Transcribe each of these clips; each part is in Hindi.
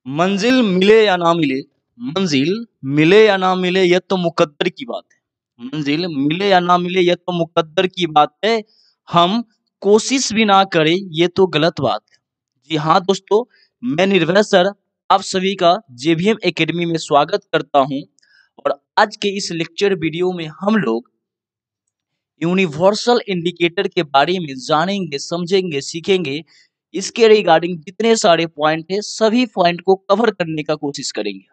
मंजिल मिले या ना मिले, मंजिल मिले या ना मिले यह तो मुकद्दर की बात है। मंजिल मिले या ना मिले यह तो मुकद्दर की बात है, हम कोशिश भी ना करें ये तो गलत बात है। जी हाँ दोस्तों, मैं निर्भय सर आप सभी का जेबीएम एकेडमी में स्वागत करता हूं और आज के इस लेक्चर वीडियो में हम लोग यूनिवर्सल इंडिकेटर के बारे में जानेंगे, समझेंगे, सीखेंगे। इसके रिगार्डिंग जितने सारे पॉइंट है सभी पॉइंट को कवर करने का कोशिश करेंगे।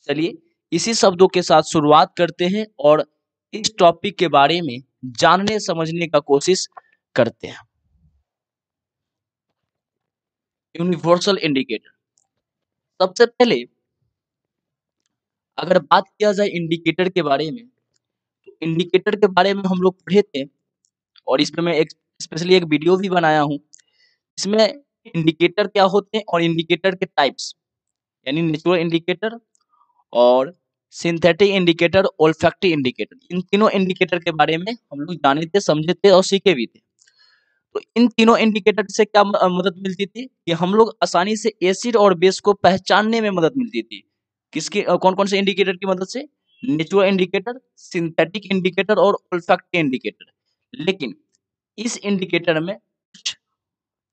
चलिए इसी शब्दों के साथ शुरुआत करते हैं और इस टॉपिक के बारे में जानने समझने का कोशिश करते हैं। यूनिवर्सल इंडिकेटर, सबसे पहले अगर बात किया जाए इंडिकेटर के बारे में, तो इंडिकेटर के बारे में हम लोग पढ़े थे और इस पे मैं एक स्पेशली एक वीडियो भी बनाया हूँ। इसमें इंडिकेटर क्या होते हैं और इंडिकेटर के टाइप्स, यानी नेचुरल इंडिकेटर और सिंथेटिक इंडिकेटर, ओल्फैक्टिव इंडिकेटर, इन तीनों इंडिकेटर के बारे में हम लोग जाने थे, समझे थे और सीखे भी थे। तो इन तीनों इंडिकेटर से क्या मदद मिलती थी कि हम लोग आसानी से एसिड और बेस को पहचानने में मदद मिलती थी। किसके कौन कौन से इंडिकेटर की मदद से? नेचुरल इंडिकेटर, सिंथेटिक इंडिकेटर और ओल्फैक्टिव इंडिकेटर। लेकिन इस इंडिकेटर में कुछ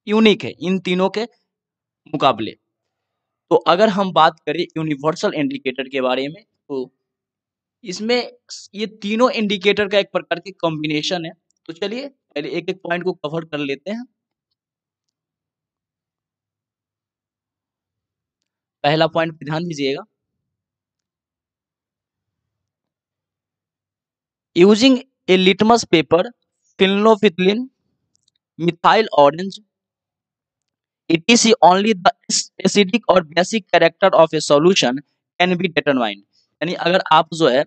यूनिक है इन तीनों के मुकाबले। तो अगर हम बात करें यूनिवर्सल इंडिकेटर के बारे में, तो इसमें ये तीनों इंडिकेटर का एक प्रकार की कॉम्बिनेशन है। तो चलिए पहले एक एक पॉइंट को कवर कर लेते हैं। पहला पॉइंट पे ध्यान दीजिएगा, using a litmus paper, phenolphthalein, methyl orange, etc only the acidic or basic character of a solution can be determined। यानी अगर आप जो है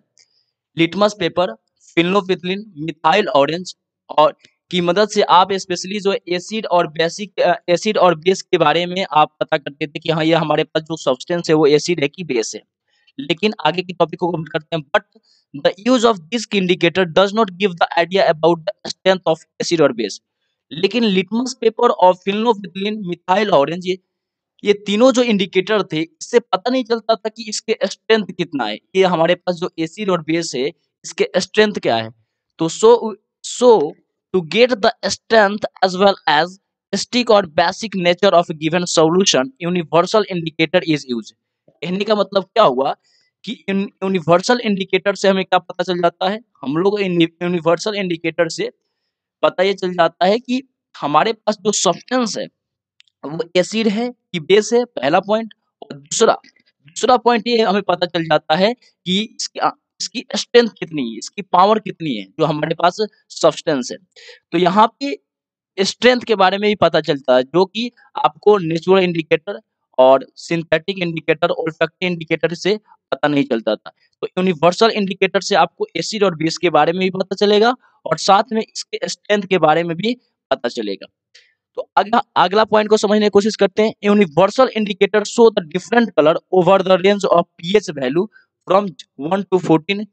litmus paper, phenolphthalein, methyl orange और की मदद से आप स्पेशली जो एसिड और बेसिक एसिड और बेस के बारे में आप पता करते थे कि हाँ ये हमारे पास जो सब्सटेंस है वो एसिड है कि बेस है। लेकिन आगे की टॉपिक को कवर करते हैं। But the use of this indicator does not give the idea about the strength of acid और बेस। लेकिन लिटमस पेपर और फिनोल्फिथिलीन, मिथाइल ऑरेंज, ये तीनों जो इंडिकेटर थे इससे पता नहीं चलता था कि इसके स्ट्रेंथ कितना है, ये हमारे पास जो एसिड और बेस है इसके स्ट्रेंथ क्या है। तो so to get the strength as well as acidic or basic nature of given solution, universal indicator is use. कहने का मतलब क्या हुआ कि यूनिवर्सल इंडिकेटर से हमें क्या पता चल जाता है, हम लोग यूनिवर्सल इंडिकेटर से पता ये चल जाता है कि हमारे पास जो सब्सटेंस है वो एसिड है कि बेस है, पहला पॉइंट। और दूसरा दूसरा पॉइंट ये हमें पता चल जाता है कि इसकी स्ट्रेंथ कितनी है, इसकी पावर कितनी है जो हमारे पास सब्सटेंस है। तो यहाँ पे स्ट्रेंथ के बारे में भी पता चलता है, जो कि आपको नेचुरल इंडिकेटर और सिंथेटिक इंडिकेटर, ओल्फैक्टिव इंडिकेटर से पता नहीं चलता था। तो यूनिवर्सल इंडिकेटर से आपको एसिड और बेस के बारे में भी पता चलेगा और साथ में इसके स्ट्रेंथ के बारे में भी पता चलेगा। तो अगला पॉइंट को समझने की कोशिश करते हैं। Universal indicator show the different colour over the range of pH value from 1 to 14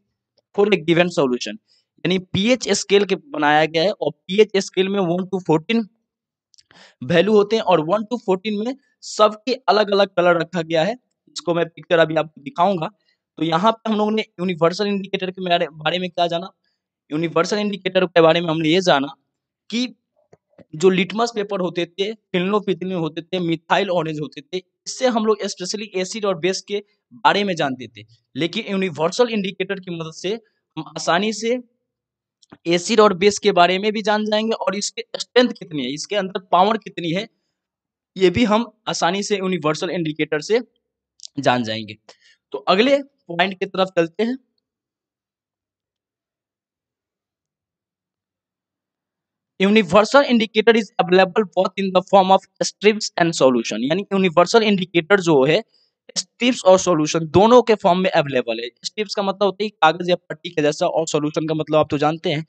for a given solution. यानी पीएच स्केल के बनाया गया है और पीएच स्केल में 1 to 14 वैल्यू होते हैं और 1 to 14 में सबके अलग अलग कलर रखा गया है। इसको मैं पिक्चर अभी आपको दिखाऊंगा। तो यहाँ पे हम लोगों ने यूनिवर्सल इंडिकेटर के बारे में क्या जाना, यूनिवर्सल इंडिकेटर के बारे में हमने ये जाना कि जो लिटमस पेपर होते थे, फिनोल्फिथिलीन होते थे, मिथाइल ऑरेंज होते थे, इससे हम लोग स्पेशली एसिड और बेस के बारे में जानते थे। लेकिन यूनिवर्सल इंडिकेटर की मदद से हम आसानी से एसिड और बेस के बारे में भी जान जाएंगे और इसके स्ट्रेंथ कितनी है, इसके अंदर पावर कितनी है, ये भी हम आसानी से यूनिवर्सल इंडिकेटर से जान जाएंगे। तो अगले पॉइंट की तरफ चलते हैं। Universal indicator is available both in the form of strips and solution. यानी यूनिवर्सल इंडिकेटर जो है स्ट्रिप्स और सॉल्यूशन दोनों के फॉर्म में अवेलेबल है। स्ट्रिप्स का मतलब होता है कागज या पट्टी के जैसा और सॉल्यूशन का मतलब आप तो जानते हैं।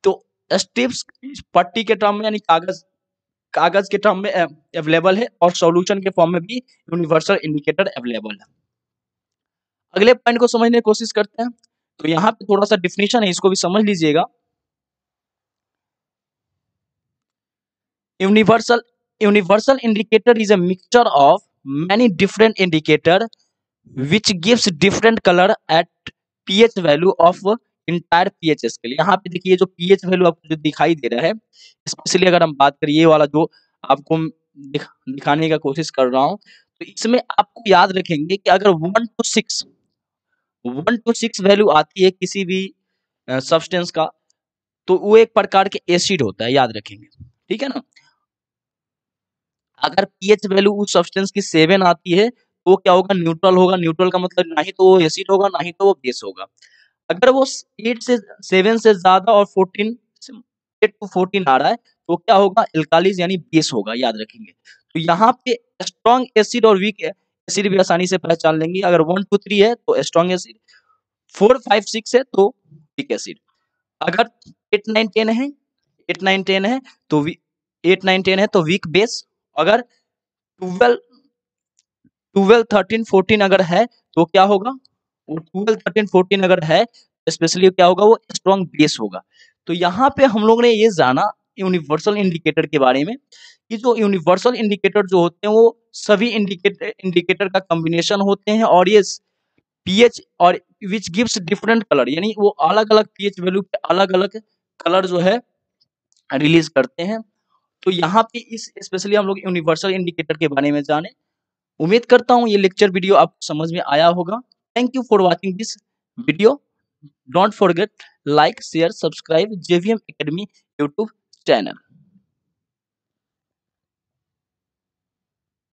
तो स्ट्रिप्स पट्टी के टर्म में यानी कागज कागज के टर्म में अवेलेबल है और सॉल्यूशन के फॉर्म में भी यूनिवर्सल इंडिकेटर अवेलेबल है। अगले पॉइंट को समझने की कोशिश करते हैं। तो यहाँ पे थोड़ा सा डिफिनेशन है, इसको भी समझ लीजिएगा। Universal indicator is a mixture of many different indicator which gives different color at pH value of entire pH scale. यहाँ पे देखिए जो pH वैल्यू आपको जो दिखाई दे रहा है, स्पेशली अगर हम बात करें ये वाला जो आपको दिखाने का कोशिश कर रहा हूँ, तो इसमें आपको याद रखेंगे कि अगर 1 to 6 वैल्यू आती है किसी भी सब्सटेंस का, तो वो एक प्रकार के एसिड होता है, याद रखेंगे, ठीक है ना। अगर पीएच वैल्यू उस सब्सटेंस की 7 आती है तो क्या होगा, न्यूट्रल होगा। न्यूट्रल का मतलब ना ही तो वो एसिड होगा ना ही तो वो बेस होगा। अगर वो 8 से 7 से ज्यादा और 14 8 to 14 आ रहा है तो क्या होगा, एल्कालीज यानी बेस होगा, याद रखेंगे। तो यहाँ पे स्ट्रॉन्ग एसिड और वीक एसिड भी आसानी से पहचान लेंगे। अगर 1 to 3 है तो स्ट्रॉन्ग एसिड, 4 5 6 है तो वीक एसिड। अगर 8 9 10 है, 8 9 10 है तो 8 9 10 है तो वीक बेस। अगर 12 12 13 14 अगर है तो क्या होगा, वो 12 13 14 अगर है स्पेशली क्या होगा, वो स्ट्रॉन्ग बेस होगा। तो यहाँ पे हम लोग ने ये जाना यूनिवर्सल इंडिकेटर के बारे में कि जो यूनिवर्सल इंडिकेटर जो होते हैं वो सभी इंडिकेटर का कॉम्बिनेशन होते हैं, और ये पीएच और विच गिव्स डिफरेंट कलर, यानी वो अलग अलग पीएच वैल्यू पे अलग अलग कलर जो है रिलीज करते हैं। तो यहाँ पे इस स्पेशली हम लोग यूनिवर्सल इंडिकेटर के बारे में जाने। उम्मीद करता हूँ ये लेक्चर वीडियो आपको समझ में आया होगा। Thank you for watching this video. Don't forget like share subscribe JVM academy YouTube channel.